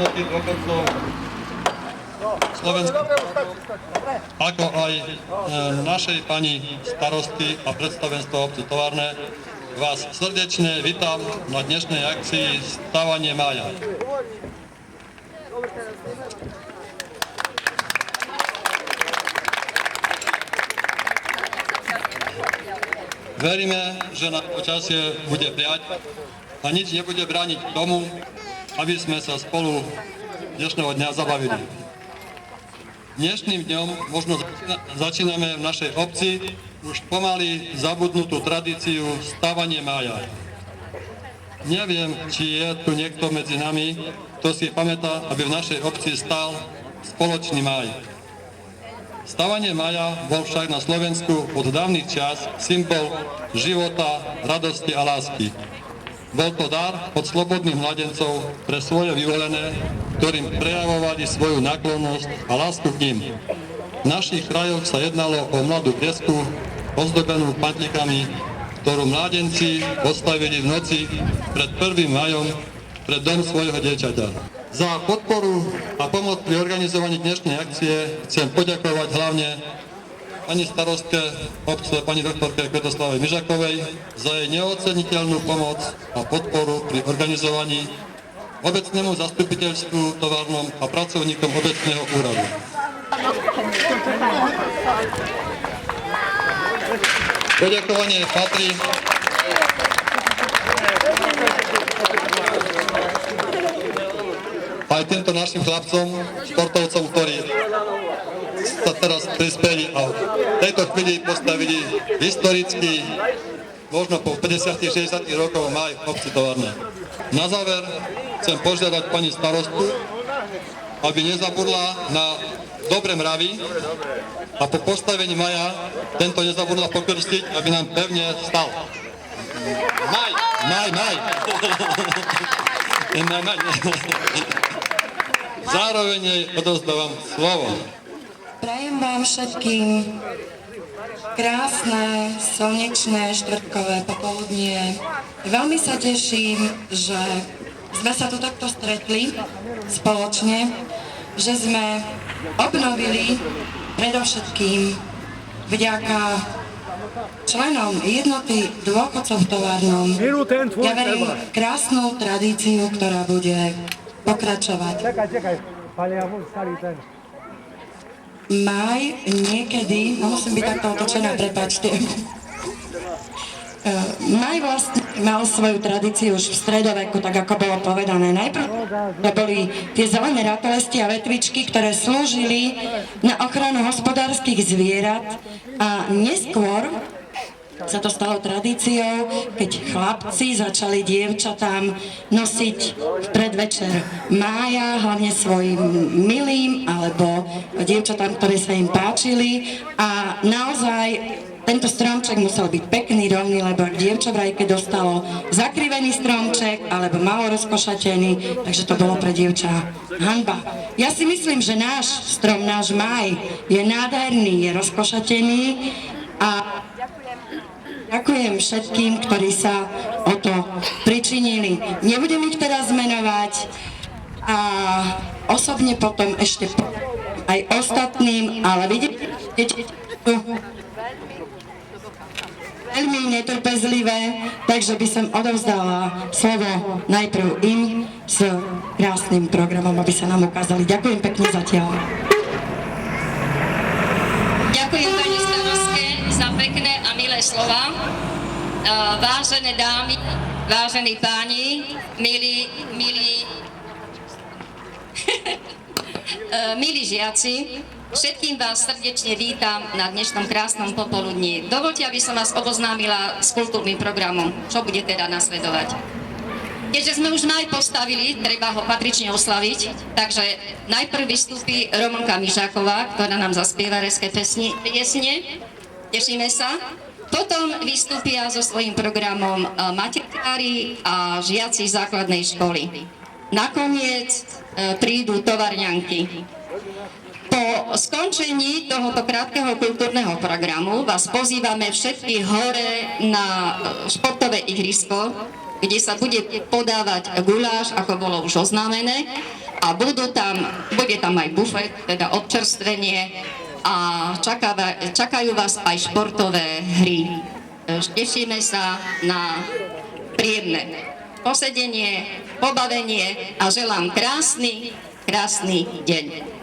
jednoty dôchodcov Slovenska, ako aj našej pani starostky a predstavenstva obce Tovarné, vás srdečne vítam na dnešnej akcii Stavanie mája. Veríme, že nám počasie bude priať a nič nebude brániť tomu, aby sme sa spolu dnešného dňa zabavili. Dnešným dňom možno začíname v našej obci už pomaly zabudnutú tradíciu Stavanie mája. Neviem, či je tu niekto medzi nami, kto si pamätá, aby v našej obci stál spoločný máj. Stavanie mája bol však na Slovensku od dávnych čias symbol života, radosti a lásky. Bol to dar od slobodných mladencov pre svoje vyvolené, ktorým prejavovali svoju náklonnosť a lásku k ním. V našich krajoch sa jednalo o mladú piesku, ozdobenú pantlikami, ktorú mládenci postavili v noci pred 1. májom pred dom svojho dievčaťa. Za podporu a pomoc pri organizovaní dnešnej akcie chcem poďakovať hlavne pani starostke obce, pani doktorke Kvetoslave Mižakovej za jej neoceniteľnú pomoc a podporu pri organizovaní, obecnému zastupiteľstvu Tovarnom a pracovníkom obecného úradu. Poďakovanie patrí aj týmto našim chlapcom, športovcom, ktorí sa teraz prispeli a v tejto chvíli postavili historicky, možno po 50-60 rokov maj v obci Tovarné. Na záver chcem požiadať pani starostu, aby nezabudla na dobré mravy a po postavení maja tento nezabudla pokrstiť, aby nám pevne stal. Maj! Zároveň jej odovzdávam slovo. Prajem vám všetkým krásne, slnečné, štvrtkové popoludnie. Veľmi sa teším, že sme sa tu takto stretli spoločne, že sme obnovili predovšetkým vďaka členom jednoty dôchodcov v Tovarnom, ja verím, krásnu tradíciu, ktorá bude pokračovať. Čakaj, palia starý ten. Máj niekedy, no musím byť takto otočená, prepáčte. Máj vlastne mal svoju tradíciu už v stredoveku, tak ako bolo povedané. Najprv boli tie zelené ratolesti a vetvičky, ktoré slúžili na ochranu hospodárskych zvierat a neskôr sa to stalo tradíciou, keď chlapci začali dievčatám nosiť v predvečer mája, hlavne svojim milým alebo dievčatám, ktoré sa im páčili, a naozaj tento stromček musel byť pekný, rovný, lebo ak dievča vraj keď dostalo zakrivený stromček alebo malo rozkošatený, takže to bolo pre dievča hanba. Ja si myslím, že náš strom, náš máj je nádherný, je rozkošatený a ďakujem všetkým, ktorí sa o to pričinili. Nebudem ich teraz menovať a osobne potom ešte aj ostatným, ale vidíte, veľmi netrpezlivé, takže by som odovzdala slovo najprv im s krásnym programom, aby sa nám ukázali. Ďakujem pekne zatiaľ. Ďakujem pani starostke za pekné a milé slova. Vážené dámy, vážení páni, milí žiaci, všetkým vás srdečne vítam na dnešnom krásnom popoludní. Dovoľte, aby som vás oboznámila s kultúrnym programom, čo bude teda nasledovať. Keďže sme už máj postavili, treba ho patrične oslaviť, takže najprv vystúpi Romanka Mižáková, ktorá nám zaspieva reské piesne. Tešíme sa. Potom vystúpia so svojím programom matikári a žiaci základnej školy. Nakoniec prídu tovarňanky. Po skončení tohoto krátkeho kultúrneho programu vás pozývame všetkých hore na športové ihrisko, kde sa bude podávať guláš, ako bolo už oznámené. a bude tam aj bufet, teda občerstvenie a čakajú vás aj športové hry. Tešíme sa na príjemné posedenie, pobavenie a želám krásny deň.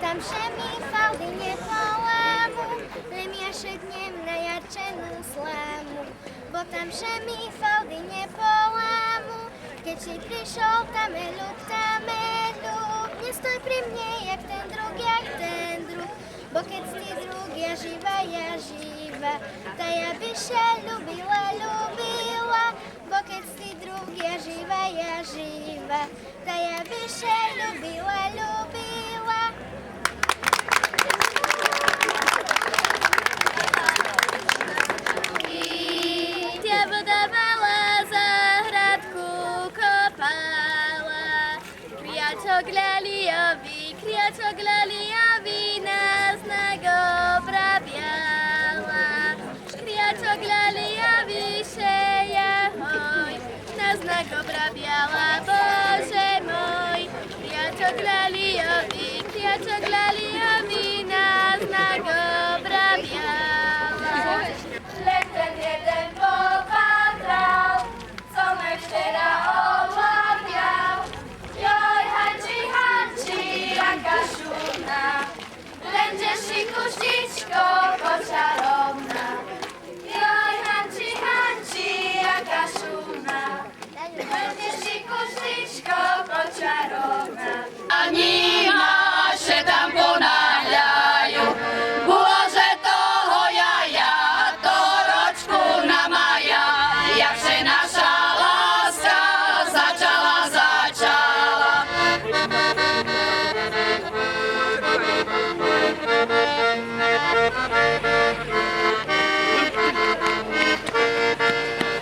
Tam všemi faldy nepolámu, len ja šednem na jarčenú slámu. Bo tam všemi faldy nepolámu, keď si prišol tameluk, nestoj pri mne, jak ten druh. Bo keď si druh, ja živa, ta ja by še ľubila. Bo keď si druh, ja živa, ta ja by še ľubila. Kriačok lalijovi nás nagobrabiala. Kriačok lalijovi šeja hoj, nás nagobrabiala, Bože môj. Kriačok lalijovi nás nagobrabiala. Len ten jeden popatral, co me včera ovládal. Joj, Hanči, jaka šumná, lenže šikuštičko kočarovná. Joj, Hanči, jaka šumná, lenže šikuštičko kočarovná. Ani máše tam ponáhľajú, Bože toho jaja, to ročku na maja, jakže naša láska začala.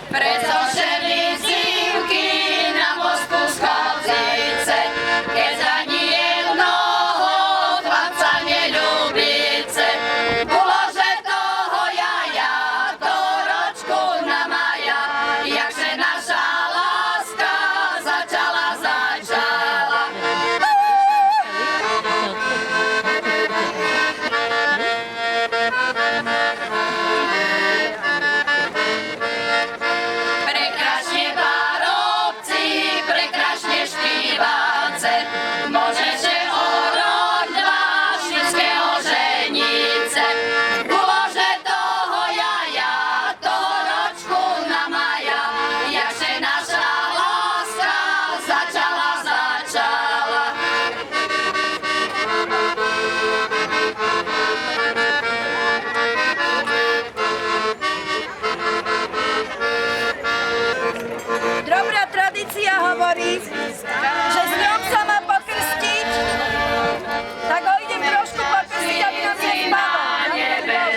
Pretože mi zimky na mozku schádzajú, keď ani jednoho chlapca neľúbice. Bože toho jaja, to ročku na maja, jakže naša láska začala. Môžeže o rok, dva, všetkého ženice. Bože toho jaja, to ročku na maja, jakže naša láska začala. Dobrá tradícia hovorí, že strom sa má pokrstiť, tak ho idem trošku pokrstiť, aby nám nespadol.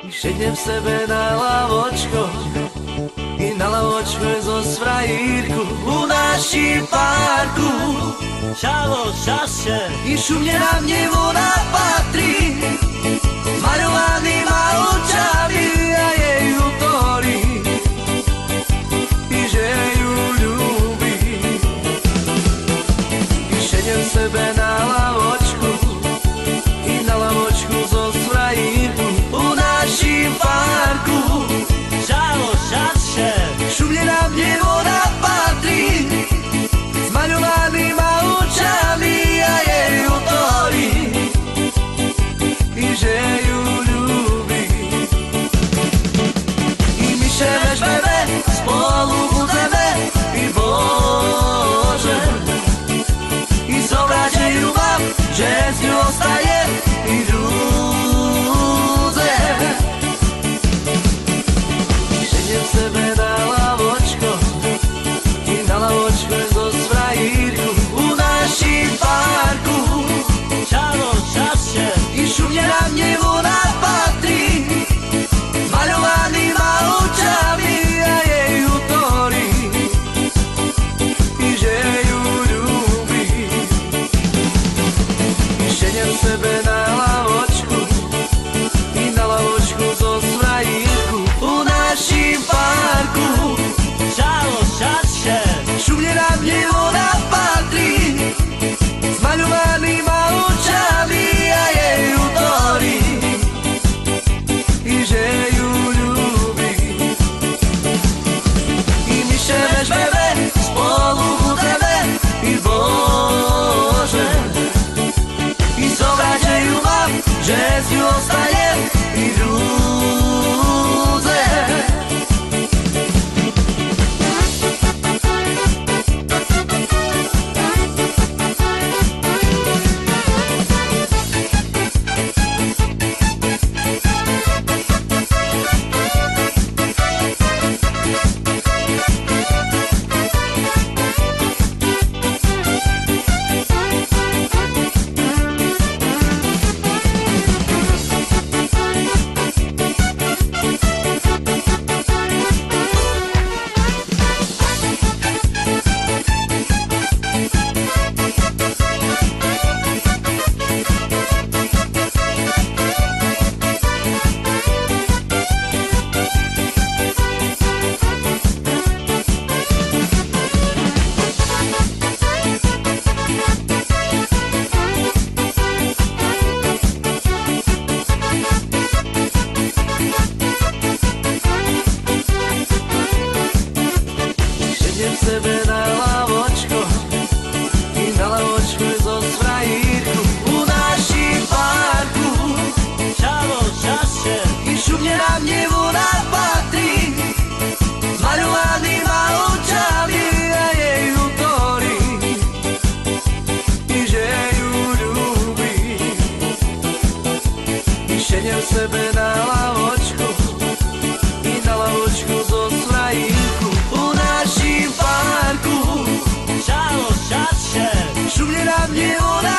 Sednem v sebe na lavočko i na lavočke zo svajírku u naším parku. Čavo, čaše, i šumne na mne voda patrí, zmaľovanýma očami a jej utorí, i že ju ľúbi. I sednem v sebe na lavočku i na lavočku zo svajírku u naším parku. Čavo, čaše, šumne na mne voda patrí, zmaľovanýma očami a jej utorí, i že ju ľúbi. I my še vežbeme, spolu budeme, i Bože, i zobrať, že ju mám, že z ňu ostane i rúze. Sednem v sebe na lavočko i na lavočke zo svajírku u naším parku. Čavo, čaše, i šumne na mne voda patrí, zmaľovanýma očami a jej utorí, i že ju ľúbi. I sednem v sebe na lavočku i na lavočku zo svajírku u naším parku. Čavo, čaše, šumne na mne voda patrí, zmaľovanýma očami a jej utorí, i že ju ľúbi. I my še vežbeme, spolu budeme, i Bože, i zobrať, že ju mám, že z ňu ostanem i rúze. Sednem v sebe na lavočko i na lavočke zo svajírku u naším parku. Čavo, čaše, i šumne na mne voda patrí, zmaľovanýma očami a jej utorí, i že ju ľúbi. I sednem v sebe na lavočku i na lavočku zo svajírku u naším parku. Čavo, čaše, šumne na mne voda